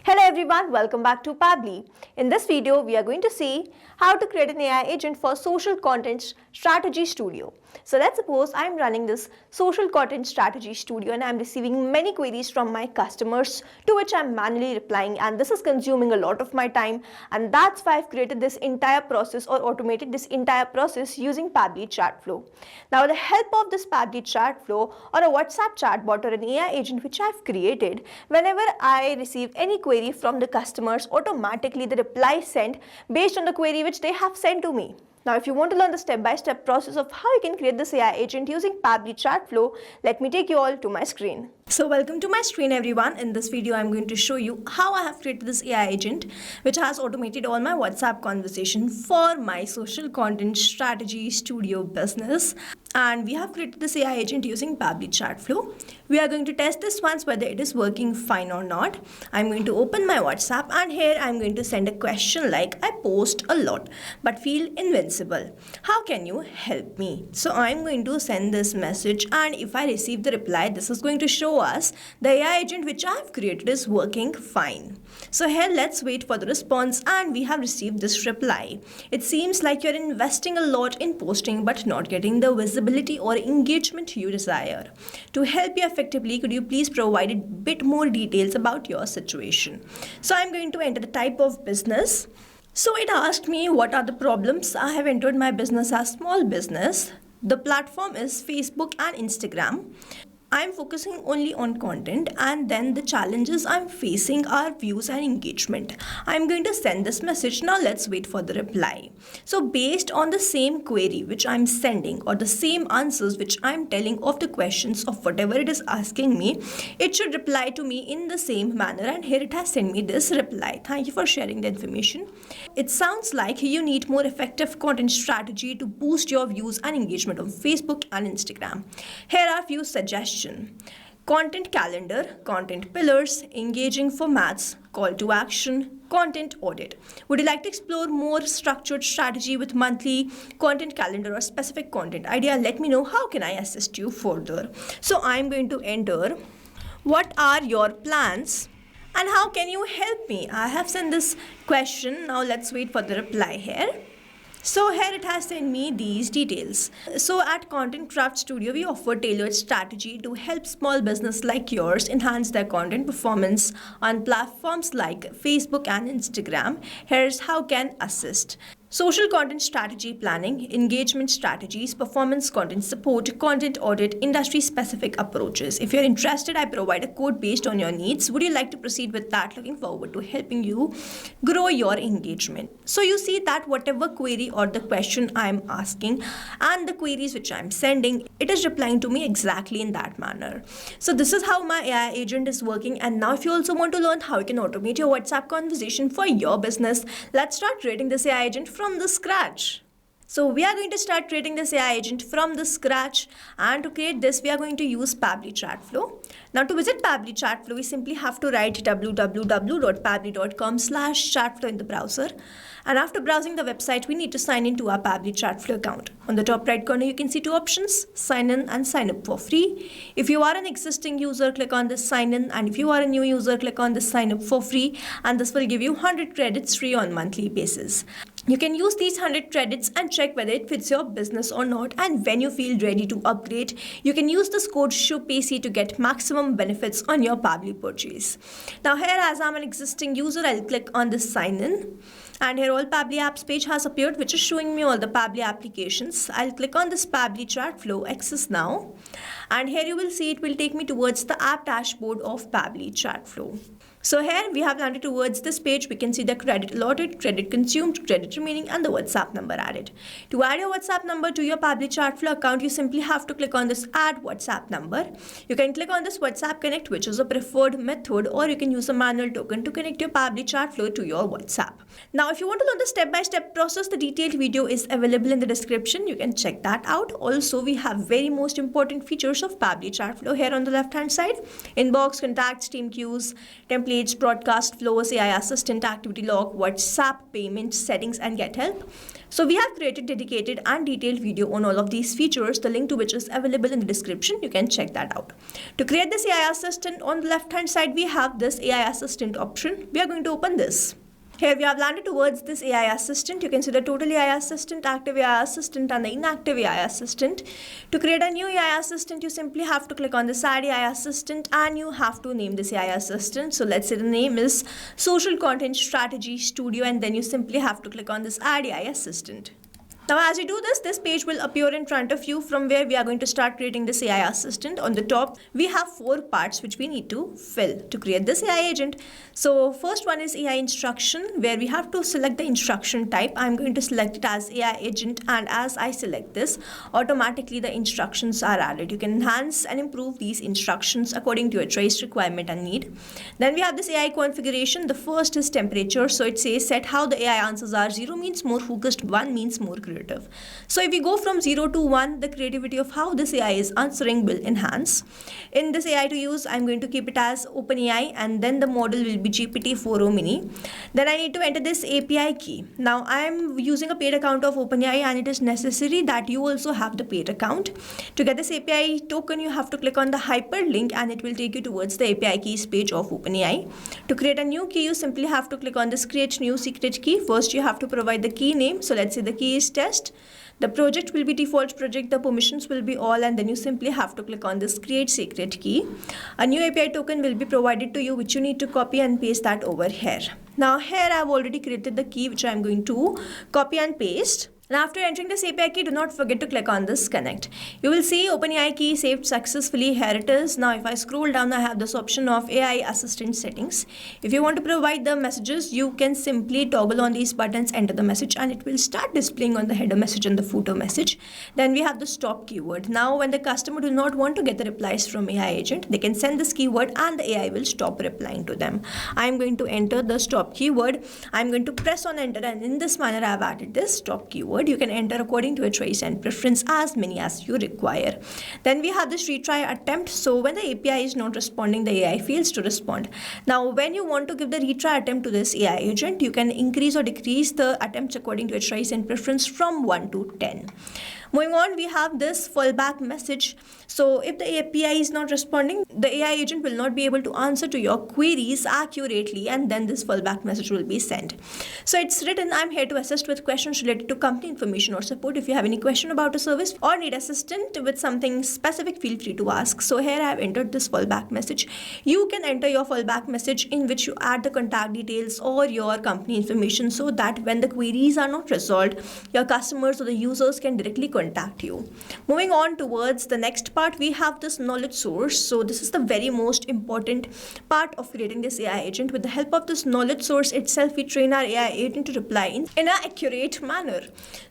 Hello everyone, welcome back to Pabbly. In this video, we are going to see how to create an AI agent for social content strategy studio. So let's suppose I'm running this social content strategy studio and I'm receiving many queries from my customers to which I'm manually replying, and this is consuming a lot of my time, and that's why I've created this entire process or automated this entire process using Pabbly chat flow. Now with the help of this Pabbly chat flow or a WhatsApp chatbot or an AI agent which I've created, whenever I receive any query from the customers, automatically the reply is sent based on the query which they have sent to me. Now, if you want to learn the step-by-step process of how you can create this AI agent using Pabbly chat flow, let me take you all to my screen. So welcome to my screen everyone. In this video, I'm going to show you how I have created this AI agent which has automated all my WhatsApp conversation for my social content strategy studio business. And we have created this AI agent using Pabbly chat flow. We are going to test this once whether it is working fine or not. I'm going to open my WhatsApp and here I'm going to send a question like, I post a lot but feel invincible. How can you help me? So I'm going to send this message, and if I receive the reply, this is going to show us the AI agent which I have created is working fine. So here let's wait for the response, and we have received this reply. It seems like you're investing a lot in posting but not getting the visibility or engagement you desire. To help you effectively, could you please provide a bit more details about your situation? So I'm going to enter the type of business. So it asked me what are the problems. I have entered my business as small business. The platform is Facebook and Instagram. I'm focusing only on content, and then the challenges I'm facing are views and engagement. I'm going to send this message. Now let's wait for the reply. So based on the same query which I'm sending or the same answers which I'm telling of the questions of whatever it is asking me, it should reply to me in the same manner, and here it has sent me this reply. Thank you for sharing the information. It sounds like you need more effective content strategy to boost your views and engagement on Facebook and Instagram. Here are a few suggestions. Content calendar, content pillars, engaging formats, call to action, content audit. Would you like to explore more structured strategy with monthly content calendar or specific content idea? Let me know. How can I assist you further? So I'm going to enter, what are your plans and how can you help me? I have sent this question. Now let's wait for the reply here. So here it has sent me these details. So at Content Craft Studio, we offer tailored strategy to help small business like yours enhance their content performance on platforms like Facebook and Instagram. Here's how can assist. Social content strategy planning, engagement strategies, performance content support, content audit, industry-specific approaches. If you're interested, I provide a code based on your needs. Would you like to proceed with that? Looking forward to helping you grow your engagement. So you see that whatever query or the question I'm asking and the queries which I'm sending, it is replying to me exactly in that manner. So this is how my AI agent is working. And now if you also want to learn how you can automate your WhatsApp conversation for your business, let's start creating this AI agent from the scratch. So we are going to start creating this AI agent from the scratch, and to create this we are going to use Pabbly chat flow. Now to visit Pabbly chat flow, we simply have to write www.pabbly.com/chatflow in the browser, and after browsing the website we need to sign in to our Pabbly chat flow account. On the top right corner you can see two options, sign in and sign up for free. If you are an existing user, click on this sign in, and if you are a new user, click on this sign up for free, and this will give you 100 credits free on monthly basis. You can use these 100 credits and check whether it fits your business or not, and when you feel ready to upgrade, you can use this code SHOWPACY to get maximum benefits on your Pabbly purchase. Now here, as I'm an existing user, I'll click on this sign in, and here all Pabbly apps page has appeared which is showing me all the Pabbly applications. I'll click on this Pabbly chat flow access now, and here you will see it will take me towards the app dashboard of Pabbly chat flow. So here we have landed towards this page. We can see the credit allotted, credit consumed, credit remaining, and the WhatsApp number added. To add your WhatsApp number to your Pabbly chat flow account, you simply have to click on this add WhatsApp number. You can click on this WhatsApp connect, which is a preferred method, or you can use a manual token to connect your Pabbly chat flow to your WhatsApp. Now if you want to learn the step-by-step process, the detailed video is available in the description. You can check that out. Also, we have very most important features of Pabbly chat flow here on the left hand side: inbox, contacts, team queues, template templates, broadcast flows, AI assistant, activity log, WhatsApp, payments, settings, and get help. So we have created dedicated and detailed video on all of these features, the link to which is available in the description. You can check that out. To create this AI assistant, on the left hand side we have this AI assistant option. We are going to open this. Here we have landed towards this AI assistant. You can see the total AI assistant, active AI assistant, and the inactive AI assistant. To create a new AI assistant, you simply have to click on this add AI assistant and you have to name this AI assistant. So let's say the name is Social Content Strategy Studio, and then you simply have to click on this add AI assistant. Now as you do this, this page will appear in front of you from where we are going to start creating this AI assistant. On the top, we have 4 parts which we need to fill to create this AI agent. So first one is AI instruction, where we have to select the instruction type. I'm going to select it as AI agent, and as I select this, automatically the instructions are added. You can enhance and improve these instructions according to your choice, requirement and need. Then we have this AI configuration. The first is temperature. So it says set how the AI answers are. 0 means more focused, 1 means more creative. So if we go from 0 to 1, the creativity of how this AI is answering will enhance. In this AI to use, I'm going to keep it as OpenAI, and then the model will be GPT-4o Mini. Then I need to enter this API key. Now I am using a paid account of OpenAI, and it is necessary that you also have the paid account. To get this API token, you have to click on the hyperlink and it will take you towards the API keys page of OpenAI. To create a new key, you simply have to click on this create new secret key. First you have to provide the key name. So let's say the key is test. The project will be default project, the permissions will be all, and then you simply have to click on this create secret key. A new API token will be provided to you, which you need to copy and paste that over here. Now here I have already created the key which I am going to copy and paste. And after entering this API key, do not forget to click on this connect. You will see OpenAI key saved successfully. Here it is. Now if I scroll down, I have this option of AI assistant settings. If you want to provide the messages, you can simply toggle on these buttons, enter the message, and it will start displaying on the header message and the footer message. Then we have the stop keyword. Now when the customer do not want to get the replies from AI agent, they can send this keyword and the AI will stop replying to them. I am going to enter the stop keyword. I am going to press on enter, and in this manner I have added this stop keyword. You can enter according to your choice and preference, as many as you require. Then we have this retry attempt. So when the API is not responding, the AI fails to respond. Now when you want to give the retry attempt to this AI agent, you can increase or decrease the attempts according to your choice and preference from 1 to 10. Moving on, we have this fallback message. So if the API is not responding, the AI agent will not be able to answer to your queries accurately, and then this fallback message will be sent. So it's written, I'm here to assist with questions related to company information or support. If you have any question about a service or need assistance with something specific, feel free to ask. So here I have entered this fallback message. You can enter your fallback message in which you add the contact details or your company information, so that when the queries are not resolved, your customers or the users can directly contact you. Moving on towards the next part, we have this knowledge source. So this is the very most important part of creating this AI agent. With the help of this knowledge source itself, we train our AI agent to reply in an accurate manner.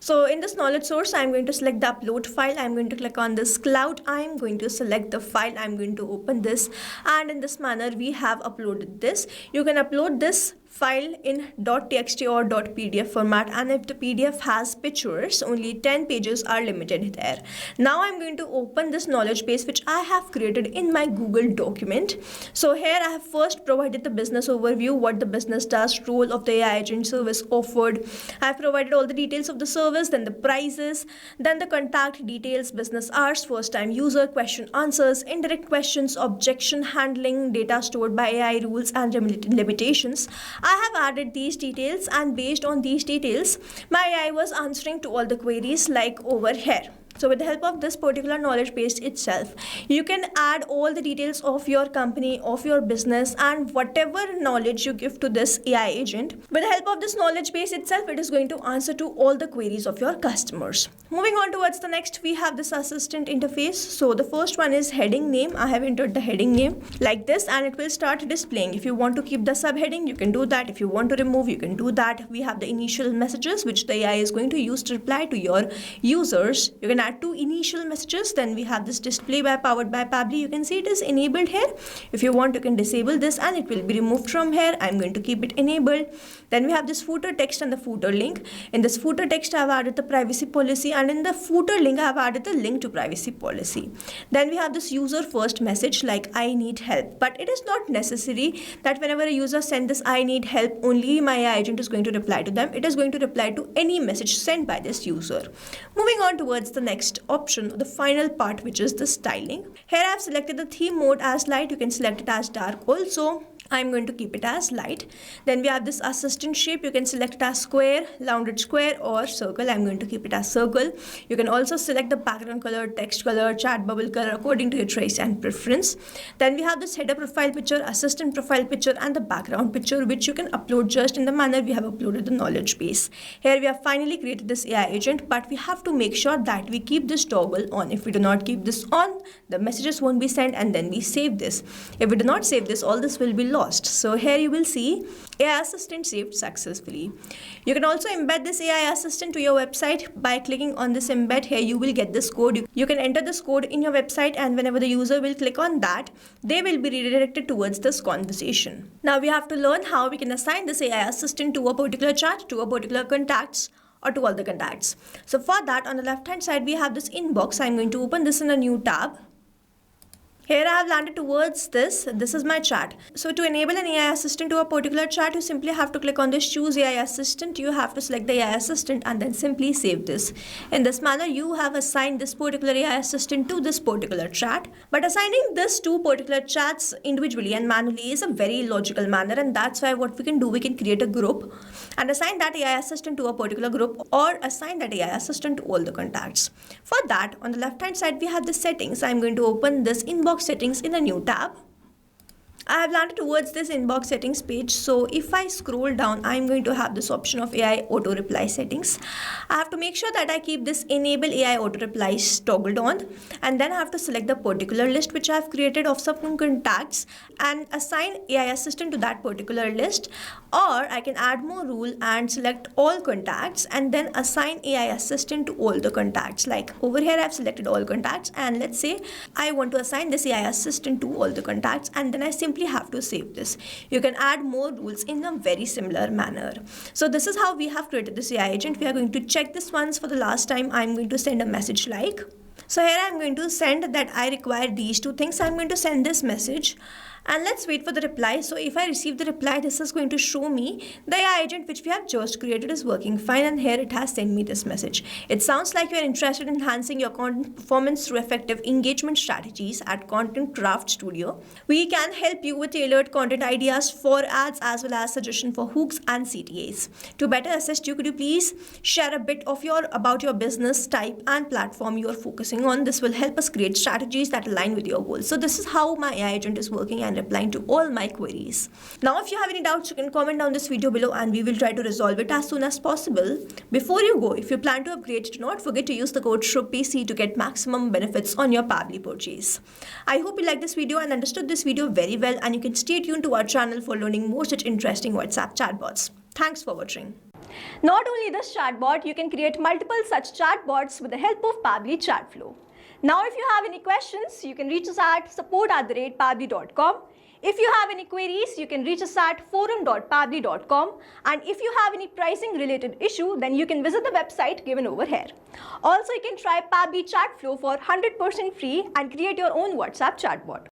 So in this knowledge source, I'm going to select the upload file. I'm going to click on this cloud. I'm going to select the file. I'm going to open this, and in this manner we have uploaded this. You can upload this file in .txt or .pdf format, and if the PDF has pictures, only 10 pages are limited there. Now I'm going to open this knowledge base which I have created in my Google document. So here I have first provided the business overview, what the business does, role of the AI agent, service offered. I have provided all the details of the service, then the prices, then the contact details, business hours, first time user, question answers, indirect questions, objection handling, data stored by AI, rules and limitations. I have added these details, and based on these details, my AI was answering to all the queries like over here. So with the help of this particular knowledge base itself, you can add all the details of your company, of your business, and whatever knowledge you give to this AI agent. With the help of this knowledge base itself, it is going to answer to all the queries of your customers. Moving on towards the next, we have this assistant interface. So the first one is heading name. I have entered the heading name like this, and it will start displaying. If you want to keep the subheading, you can do that. If you want to remove, you can do that. We have the initial messages which the AI is going to use to reply to your users. You can add 2 initial messages. Then we have this display by powered by Pabbly. You can see it is enabled here. If you want, you can disable this and it will be removed from here. I'm going to keep it enabled. Then we have this footer text and the footer link. In this footer text, I have added the privacy policy, and in the footer link, I have added the link to privacy policy. Then we have this user first message like I need help. But it is not necessary that whenever a user sends this I need help, only my AI agent is going to reply to them. It is going to reply to any message sent by this user. Moving on towards the next option, the final part, which is the styling. Here I have selected the theme mode as light. You can select it as dark also. I'm going to keep it as light. Then we have this assistant shape. You can select it as square, rounded square, or circle. I'm going to keep it as circle. You can also select the background color, text color, chat bubble color according to your choice and preference. Then we have this header profile picture, assistant profile picture, and the background picture, which you can upload just in the manner we have uploaded the knowledge base. Here we have finally created this AI agent, but we have to make sure that we keep this toggle on. If we do not keep this on, the messages won't be sent, and then we save this. If we do not save this, all this will be lost. So here you will see AI assistant saved successfully. You can also embed this AI assistant to your website by clicking on this embed. Here you will get this code. You can enter this code in your website, and whenever the user will click on that, they will be redirected towards this conversation. Now we have to learn how we can assign this AI assistant to a particular chat, to a particular contacts, or to all the contacts. So for that, on the left hand side, we have this inbox. I'm going to open this in a new tab. Here I have landed towards this. This is my chat. So to enable an AI assistant to a particular chat, you simply have to click on this choose AI assistant. You have to select the AI assistant and then simply save this. In this manner, you have assigned this particular AI assistant to this particular chat. But assigning this to particular chats individually and manually is a very logical manner, and that's why what we can do, we can create a group and assign that AI assistant to a particular group, or assign that AI assistant to all the contacts. For that, on the left hand side, we have the settings. I'm going to open this inbox settings in a new tab. I have landed towards this inbox settings page. So if I scroll down, I'm going to have this option of AI auto reply settings. I have to make sure that I keep this enable AI auto replies toggled on, and then I have to select the particular list which I have created of some contacts and assign AI assistant to that particular list. Or I can add more rule and select all contacts and then assign AI assistant to all the contacts. Like over here, I've selected all contacts, and let's say I want to assign this AI assistant to all the contacts, and then I simply have to save this. You can add more rules in a very similar manner. So this is how we have created this AI agent. We are going to check this once for the last time. I'm going to send a message like. So here I'm going to send that I require these two things. I'm going to send this message. And let's wait for the reply. So if I receive the reply, this is going to show me the AI agent which we have just created is working fine, and here it has sent me this message. It sounds like you are interested in enhancing your content performance through effective engagement strategies at Content Craft Studio. We can help you with tailored content ideas for ads as well as suggestion for hooks and CTAs. To better assist you, could you please share a bit of about your business type and platform you are focusing on? This will help us create strategies that align with your goals. So this is how my AI agent is working and replying to all my queries. Now, if you have any doubts, you can comment down this video below and we will try to resolve it as soon as possible. Before you go, if you plan to upgrade, do not forget to use the code SHRUPC to get maximum benefits on your Pabbly purchase. I hope you liked this video and understood this video very well, and you can stay tuned to our channel for learning more such interesting WhatsApp chatbots. Thanks for watching. Not only this chatbot, you can create multiple such chatbots with the help of Pabbly Chatflow. Now, if you have any questions, you can reach us at support@pabbly.com. If you have any queries, you can reach us at forum.pabbly.com. And if you have any pricing related issue, then you can visit the website given over here. Also, you can try Pabbly Chatflow for 100% free and create your own WhatsApp chatbot.